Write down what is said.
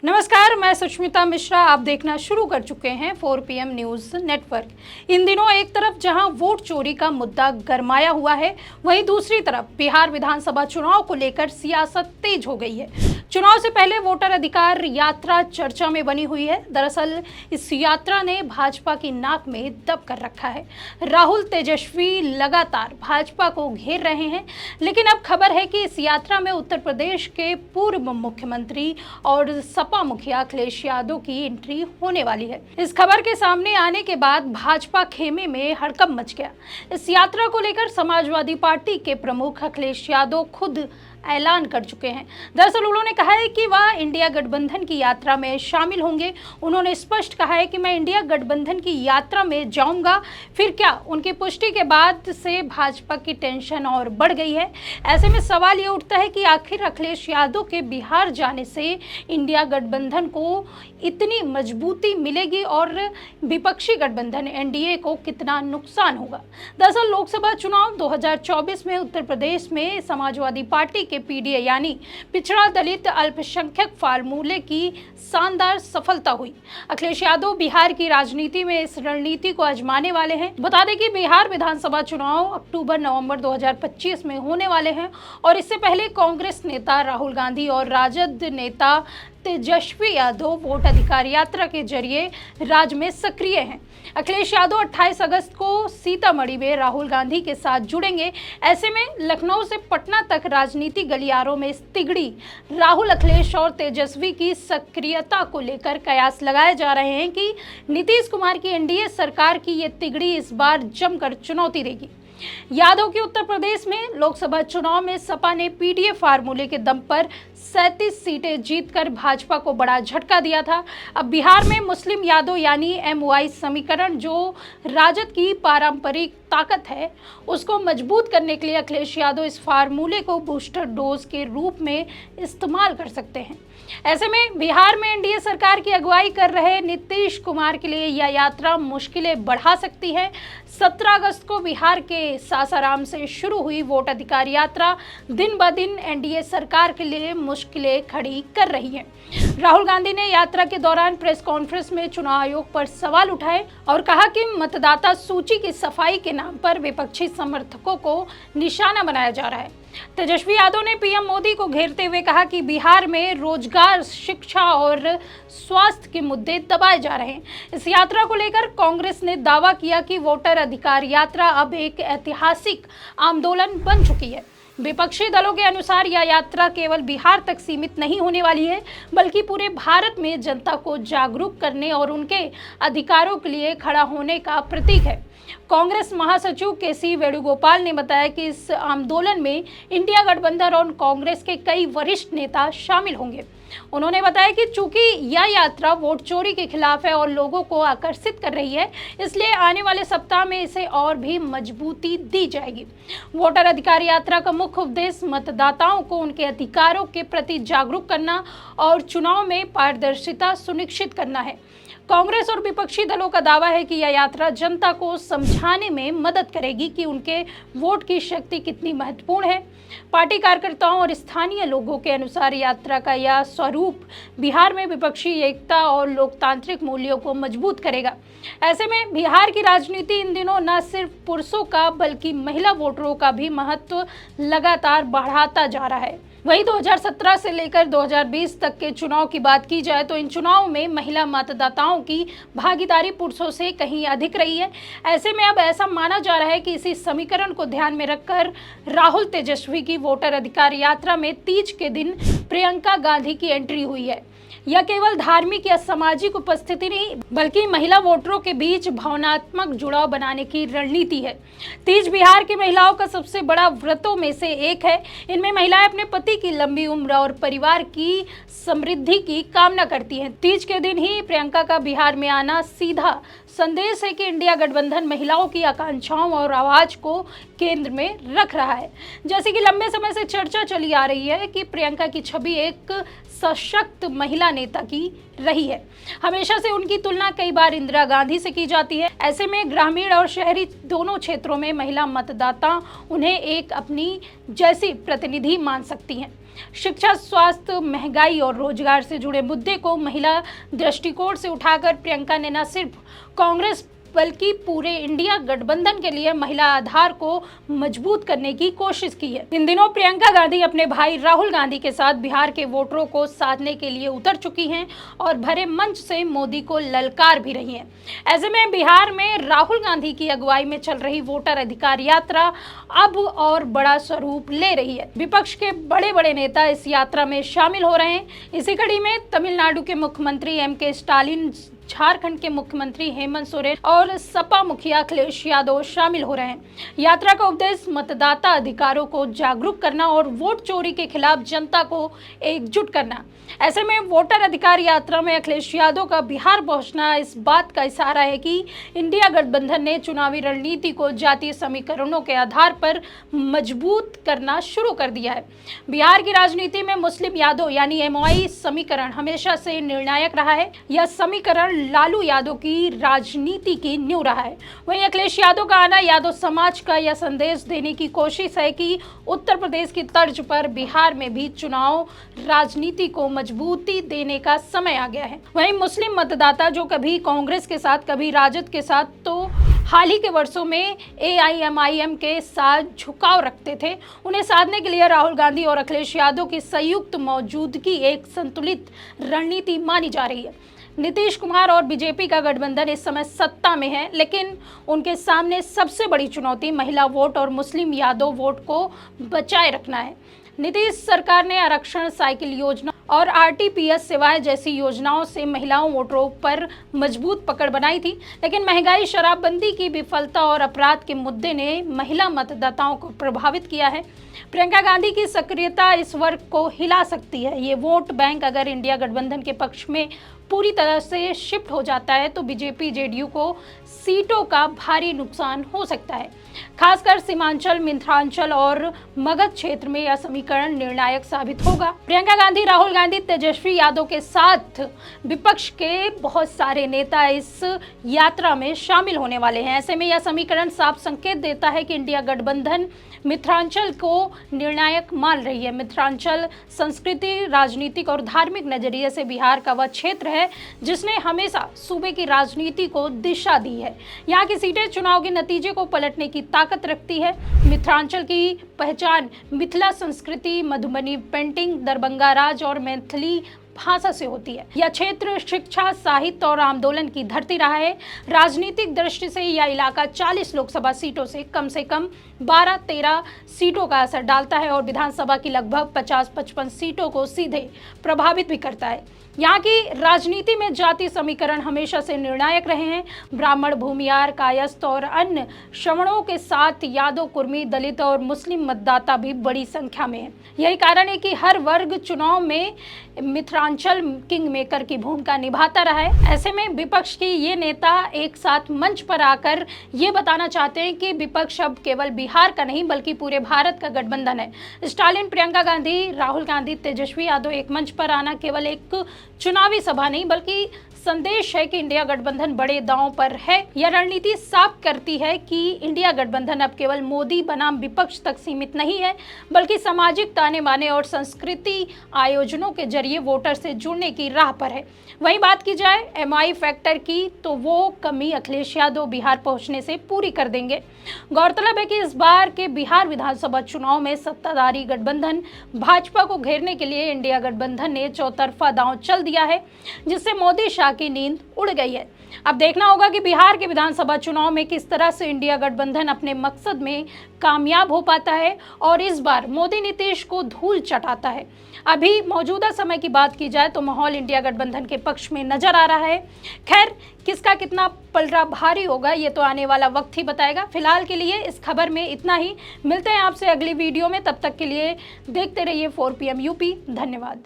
नमस्कार, मैं सुष्मिता मिश्रा। आप देखना शुरू कर चुके हैं 4 PM न्यूज नेटवर्क। इन दिनों एक तरफ जहां वोट चोरी का मुद्दा गरमाया हुआ है, वहीं दूसरी तरफ बिहार विधानसभा चुनाव को लेकर सियासत तेज हो गई है। चुनाव से पहले वोटर अधिकार यात्रा चर्चा में बनी हुई है। दरअसल इस यात्रा ने भाजपा की नाक में दब कर रखा है। राहुल तेजस्वी लगातार भाजपा को घेर रहे हैं, लेकिन अब खबर है कि इस यात्रा में उत्तर प्रदेश के पूर्व मुख्यमंत्री और सपा मुखिया अखिलेश यादव की एंट्री होने वाली है। इस खबर के सामने आने के बाद भाजपा खेमे में हड़कंप मच गया। इस यात्रा को लेकर समाजवादी पार्टी के प्रमुख अखिलेश यादव खुद ऐलान कर चुके हैं। दरअसल उन्होंने कहा है कि वह इंडिया गठबंधन की यात्रा में शामिल होंगे। उन्होंने स्पष्ट कहा है कि मैं इंडिया गठबंधन की यात्रा में जाऊंगा। फिर क्या? उनकी पुष्टि के बाद से भाजपा की टेंशन और बढ़ गई है। ऐसे में सवाल ये उठता है कि आखिर अखिलेश यादव के बिहार जाने से इंडिया गठबंधन को इतनी मजबूती मिलेगी और विपक्षी गठबंधन एनडीए को कितना नुकसान होगा। दरअसल लोकसभा चुनाव 2024 में उत्तर प्रदेश में समाजवादी पार्टी के पीडीए यानी पिछड़ा दलित अल्पसंख्यक फार्मूले की शानदार सफलता हुई। अखिलेश यादव बिहार की राजनीति में इस रणनीति को आजमाने वाले हैं। बता दें कि बिहार विधानसभा चुनाव अक्टूबर-नवंबर 2025 में होने वाले हैं और इससे पहले कांग्रेस नेता राहुल गांधी और राजद नेता तेजस्वी यादव वोट अधिकार यात्रा के जरिए राज्य में सक्रिय हैं। अखिलेश यादव 28 अगस्त को सीतामढ़ी में राहुल गांधी के साथ जुड़ेंगे। ऐसे में लखनऊ से पटना तक राजनीति गलियारों में तिगड़ी राहुल, अखिलेश और तेजस्वी की सक्रियता को लेकर कयास लगाए जा रहे हैं कि नीतीश कुमार की एनडीए सरकार की ये तिगड़ी इस बार जमकर चुनौती देगी। यादव की उत्तर प्रदेश में लोकसभा चुनाव में सपा ने पीडीए फार्मूले के दम पर 37 सीटें जीतकर भाजपा को बड़ा झटका दिया था। अब बिहार में मुस्लिम यादव यानी एमवाई समीकरण जो राजद की पारंपरिक ताकत है, उसको मजबूत करने के लिए अखिलेश यादव इस फार्मूले को बूस्टर डोज के रूप में इस्तेमाल कर सकते हैं। ऐसे में बिहार में एनडीए सरकार की अगुवाई कर रहे नीतीश कुमार के लिए यह यात्रा मुश्किलें बढ़ा सकती है। 17 अगस्त को बिहार के सासाराम से शुरू हुई वोट अधिकार यात्रा दिन ब दिन एनडीए सरकार के लिए मुश्किलें खड़ी कर रही है। राहुल गांधी ने यात्रा के दौरान प्रेस कॉन्फ्रेंस में चुनाव आयोग पर सवाल उठाए और कहा कि मतदाता सूची की सफाई के नाम पर विपक्षी समर्थकों को निशाना बनाया जा रहा है। तेजस्वी यादव ने पीएम मोदी को घेरते हुए कहा कि बिहार में रोजगार, शिक्षा और स्वास्थ्य के मुद्दे दबाए जा रहे हैं। इस यात्रा को लेकर कांग्रेस ने दावा किया कि वोटर अधिकार यात्रा अब एक ऐतिहासिक आंदोलन बन चुकी है। विपक्षी दलों के अनुसार यह यात्रा केवल बिहार तक सीमित नहीं होने वाली है, बल्कि पूरे भारत में जनता को जागरूक करने और उनके अधिकारों के लिए खड़ा होने का प्रतीक है। कांग्रेस महासचिव केसी वेणुगोपाल ने बताया कि इस आंदोलन में इंडिया गठबंधन और कांग्रेस के कई वरिष्ठ नेता शामिल होंगे। उन्होंने बताया कि चूंकि यह यात्रा वोट चोरी के खिलाफ है और लोगों को आकर्षित कर रही है, इसलिए आने वाले सप्ताह में इसे और भी मजबूती दी जाएगी। वोटर अधिकार यात्रा का मुख्य उद्देश्य मतदाताओं को उनके अधिकारों के प्रति जागरूक करना और चुनाव में पारदर्शिता सुनिश्चित करना है। कांग्रेस और विपक्षी दलों का दावा है कि यह यात्रा जनता को समझाने में मदद करेगी कि उनके वोट की शक्ति कितनी महत्वपूर्ण है। पार्टी कार्यकर्ताओं और स्थानीय लोगों के अनुसार यात्रा का यह स्वरूप बिहार में विपक्षी एकता और लोकतांत्रिक मूल्यों को मजबूत करेगा। ऐसे में बिहार की राजनीति इन दिनों न सिर्फ पुरुषों का बल्कि महिला वोटरों का भी महत्व लगातार बढ़ाता जा रहा है। वहीं 2017 से लेकर 2020 तक के चुनाव की बात की जाए तो इन चुनावों में महिला मतदाताओं की भागीदारी पुरुषों से कहीं अधिक रही है। ऐसे में अब ऐसा माना जा रहा है कि इसी समीकरण को ध्यान में रखकर राहुल तेजस्वी की वोटर अधिकार यात्रा में तीज के दिन प्रियंका गांधी की एंट्री हुई है। यह केवल धार्मिक या सामाजिक उपस्थिति नहीं, बल्कि महिला वोटरों के बीच भावनात्मक जुड़ाव बनाने की रणनीति है। तीज बिहार की महिलाओं का सबसे बड़ा व्रतों में से एक है। इनमें महिलाएं अपने पति की लंबी उम्र और परिवार की समृद्धि की कामना करती हैं। तीज के दिन ही प्रियंका का बिहार में आना सीधा संदेश है कि इंडिया गठबंधन महिलाओं की आकांक्षाओं और आवाज को केंद्र में रख रहा है। जैसे कि लंबे समय से चर्चा चली आ रही है कि प्रियंका की छवि एक सशक्त महिला नेता की रही है। हमेशा से उनकी तुलना कई बार इंदिरा गांधी से की जाती है। ऐसे में ग्रामीण और शहरी दोनों क्षेत्रों में महिला मतदाता उन्हें एक अपनी जैसी प्रतिनिधि मान सकती हैं। शिक्षा, स्वास्थ्य, महंगाई और रोजगार से जुड़े मुद्दे को महिला दृष्टिकोण से उठाकर प्रियंका ने न सिर्फ कांग्रेस बल्कि पूरे इंडिया गठबंधन के लिए महिला आधार को मजबूत करने की कोशिश की है। इन दिनों प्रियंका गांधी अपने भाई राहुल गांधी के साथ बिहार के वोटरों को साधने के लिए उतर चुकी हैं और भरे मंच से मोदी को ललकार भी रही हैं। ऐसे में बिहार में राहुल गांधी की अगुवाई में चल रही वोटर अधिकार यात्रा अब और बड़ा स्वरूप ले रही है। विपक्ष के बड़े बड़े नेता इस यात्रा में शामिल हो रहे हैं। इसी कड़ी में तमिलनाडु के मुख्यमंत्री M.K. स्टालिन, झारखंड के मुख्यमंत्री हेमंत सोरेन और सपा मुखिया अखिलेश यादव शामिल हो रहे हैं। यात्रा का उद्देश्य मतदाता अधिकारों को जागरूक करना और वोट चोरी के खिलाफ जनता को एकजुट करना। ऐसे में वोटर अधिकार यात्रा में अखिलेश यादव का बिहार पहुंचना इस बात का इशारा है कि इंडिया गठबंधन ने चुनावी रणनीति को जातीय समीकरणों के आधार पर मजबूत करना शुरू कर दिया है। बिहार की राजनीति में मुस्लिम यादव यानी MOI समीकरण हमेशा से निर्णायक रहा है। यह समीकरण लालू यादव की राजनीति की नींव रहा है। वहीं अखिलेश यादव का आना यादव समाज का यह संदेश देने की कोशिश है कि उत्तर प्रदेश की तर्ज पर बिहार में भी चुनाव राजनीति को मजबूती देने का समय आ गया है। वहीं मुस्लिम मतदाता जो कभी कांग्रेस के साथ, कभी राजद के साथ, तो हाल ही के वर्षों में AIMIM के साथ झुकाव रखते थे, उन्हें साधने के लिए राहुल गांधी और अखिलेश यादव की संयुक्त मौजूदगी एक संतुलित रणनीति मानी जा रही है। नीतीश कुमार और बीजेपी का गठबंधन इस समय सत्ता में है, लेकिन उनके सामने सबसे बड़ी चुनौती महिला वोट और मुस्लिम यादव वोट को बचाए रखना है। नीतीश सरकार ने आरक्षण, साइकिल योजना और RTPS सेवाएं जैसी योजनाओं से महिलाओं वोटरों पर मजबूत पकड़ बनाई थी, लेकिन महंगाई, शराबबंदी की विफलता और अपराध के मुद्दे ने महिला मतदाताओं को प्रभावित किया है। प्रियंका गांधी की सक्रियता इस वर्ग को हिला सकती है। ये वोट बैंक अगर इंडिया गठबंधन के पक्ष में पूरी तरह से शिफ्ट हो जाता है तो BJP JDU को सीटों का भारी नुकसान हो सकता है। खासकर सीमांचल, मिथिलांचल और मगध क्षेत्र में यह समीकरण निर्णायक साबित होगा। प्रियंका गांधी, राहुल गांधी, तेजस्वी यादव के साथ विपक्ष के बहुत सारे नेता इस यात्रा में शामिल होने वाले हैं। ऐसे में यह समीकरण साफ संकेत देता है कि इंडिया गठबंधन मिथिलांचल को निर्णायक मान रही है। मिथिलांचल संस्कृति, राजनीतिक और धार्मिक नजरिए से बिहार का वह क्षेत्र है जिसने हमेशा सूबे की राजनीति को दिशा दी है। यहाँ की सीटें चुनाव के नतीजे को पलटने की ताकत रखती है। मिथिलांचल की पहचान मिथिला संस्कृति, मधुबनी पेंटिंग, दरभंगा राज और मैथिली भाषा से होती है। यह क्षेत्र शिक्षा, साहित्य और आंदोलन की धरती रहा है। राजनीतिक दृष्टि से यह इलाका 40 लोकसभा सीटों से कम 12-13 सीटों का असर डालता है और विधानसभा की लगभग 50-55 सीटों को सीधे प्रभावित भी करता है। यहाँ की राजनीति में जाति समीकरण हमेशा से निर्णायक रहे हैं। ब्राह्मण, भूमियार, कायस्थ और अन्य श्रवणों के साथ यादव, कुर्मी, दलित और मुस्लिम मतदाता भी बड़ी संख्या में है। यही कारण है कि हर वर्ग चुनाव में मिथिलांचल किंग मेकर की भूमिका निभाता रहा है। ऐसे में विपक्ष के ये नेता एक साथ मंच पर आकर ये बताना चाहते हैं कि विपक्ष अब केवल बिहार का नहीं बल्कि पूरे भारत का गठबंधन है। स्टालिन, प्रियंका गांधी, राहुल गांधी, तेजस्वी यादव एक मंच पर आना केवल एक चुनावी सभा नहीं बल्कि संदेश है कि इंडिया गठबंधन बड़े दांव पर है। यह रणनीति साफ करती है कि इंडिया गठबंधन अब केवल मोदी बनाम विपक्ष तक सीमित नहीं है बल्कि सामाजिक ताने बाने और संस्कृति आयोजनों के जरिए वोटर से जुड़ने की राह पर है। वहीं बात की जाए MI फैक्टर की तो वो कमी अखिलेश यादव बिहार पहुंचने से पूरी कर देंगे। गौरतलब है कि इस बार के बिहार विधानसभा चुनाव में सत्ताधारी गठबंधन भाजपा को घेरने के लिए इंडिया गठबंधन ने चौतरफा दांव चल दिया है, जिससे मोदी शाह की नींद उड़ गई है। अब देखना होगा कि बिहार के विधानसभा चुनाव में किस तरह से इंडिया गठबंधन अपने मकसद में कामयाब हो पाता है और इस बार मोदी नीतीश को धूल चटाता है। अभी मौजूदा समय की बात की जाए तो माहौल इंडिया गठबंधन के पक्ष में नजर आ रहा है। खैर, किसका कितना पलड़ा भारी होगा ये तो आने वाला वक्त ही बताएगा। फिलहाल के लिए इस खबर में इतना ही। मिलते हैं आपसे अगली वीडियो में, तब तक के लिए देखते रहिए 4PM यूपी। धन्यवाद।